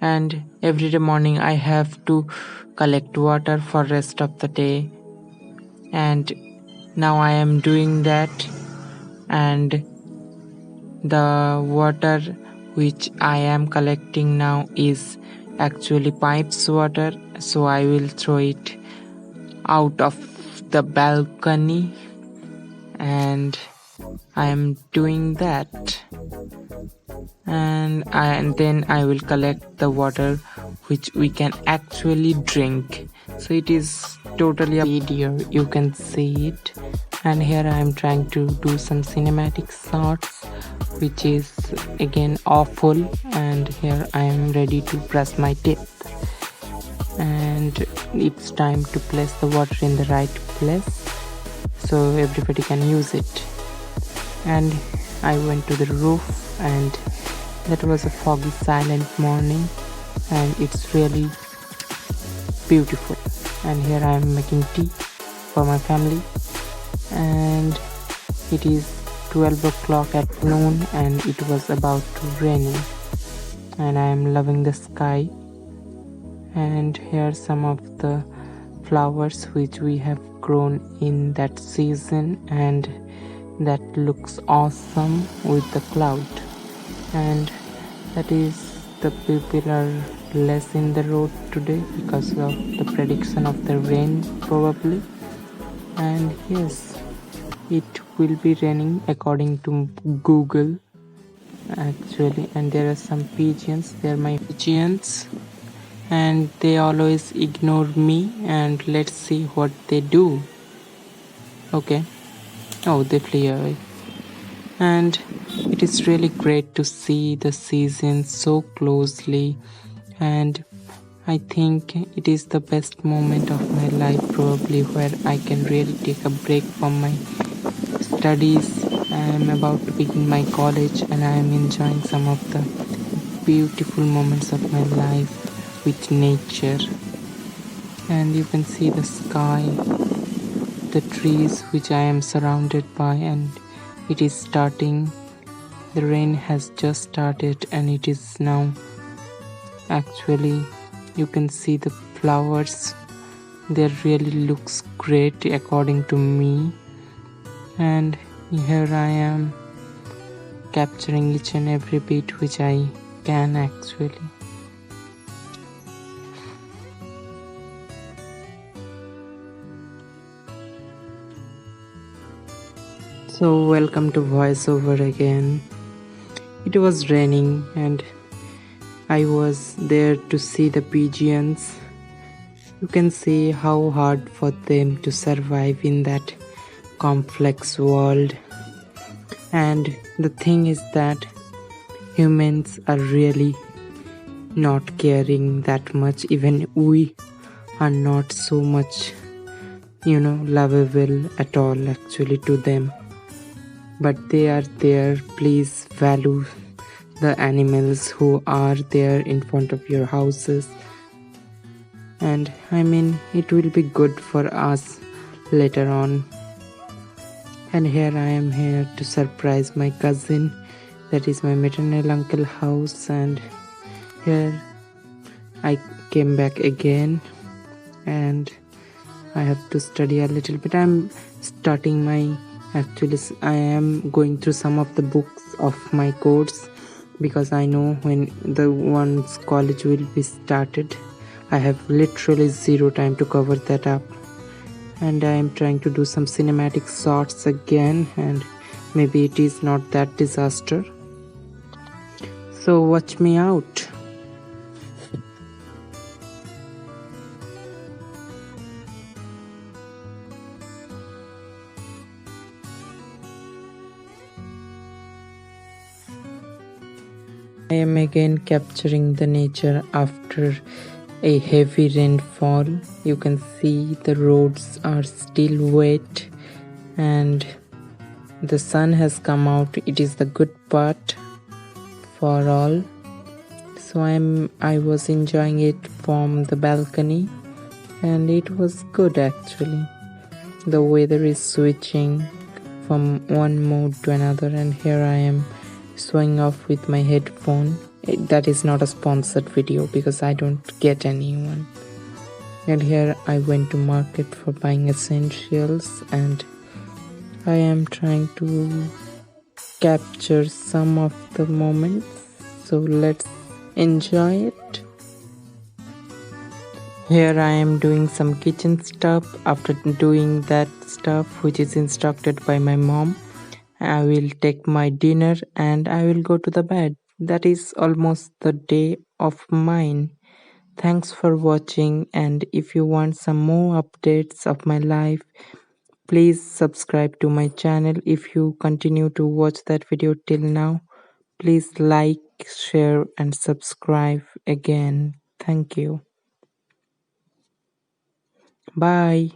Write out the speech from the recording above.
and every day morning I have to collect water for rest of the day, and now I am doing that. And the water which I am collecting now is actually pipes water, so I will throw it out of the balcony, and I am doing that. And then I will collect the water which we can actually drink. So it is totally a video, you can see it. And here I am trying to do some cinematic shots, which is again awful. And here I am ready to brush my teeth, and it's time to place the water in the right place so everybody can use it. And I went to the roof, and that was a foggy, silent morning, and it's really beautiful. And here I am making tea for my family, and it is 12 o'clock at noon, and it was about to rain, and I am loving the sky. And here some of the flowers which we have grown in that season, and that looks awesome with the cloud. And that is, the people are less in the road today because of the prediction of the rain probably. And yes, it will be raining according to Google actually. And there are some pigeons, they're my pigeons, and they always ignore me, and let's see what they do. Okay, oh, they flee away. And it is really great to see the season so closely, and I think it is the best moment of my life probably, where I can really take a break from my studies. I am about to begin my college, and I am enjoying some of the beautiful moments of my life with nature. And you can see the sky, the trees which I am surrounded by, and it is starting. The rain has just started, and it is now actually, you can see the flowers, they really looks great according to me. And here I am capturing each and every bit which I can actually. So welcome to voiceover again. It was raining, and I was there to see the pigeons. You can see how hard for them to survive in that complex world. And the thing is that humans are really not caring that much. Even we are not so much, lovable at all actually to them. But they are there. Please value the animals who are there in front of your houses. And I mean, it will be good for us later on. And here I am here to surprise my cousin. That is my maternal uncle house. And here I came back again, and I have to study a little bit. I am going through some of the books of my course, because I know when the one's college will be started. I have literally zero time to cover that up. And I am trying to do some cinematic shots again, and maybe it is not that disaster. So watch me out. I am again capturing the nature after a heavy rainfall. You can see the roads are still wet, and the sun has come out. It is the good part for all. So I was enjoying it from the balcony, and it was good actually. The weather is switching from one mood to another, and here I am showing off with my headphone. That is not a sponsored video because I don't get anyone. And here I went to market for buying essentials, and I am trying to capture some of the moments. So let's enjoy it. Here I am doing some kitchen stuff. After doing that stuff which is instructed by my mom, I will take my dinner and I will go to the bed. That is almost the day of mine. Thanks for watching, and if you want some more updates of my life, please subscribe to my channel. If you continue to watch that video till now, please like, share and subscribe again. Thank you. Bye.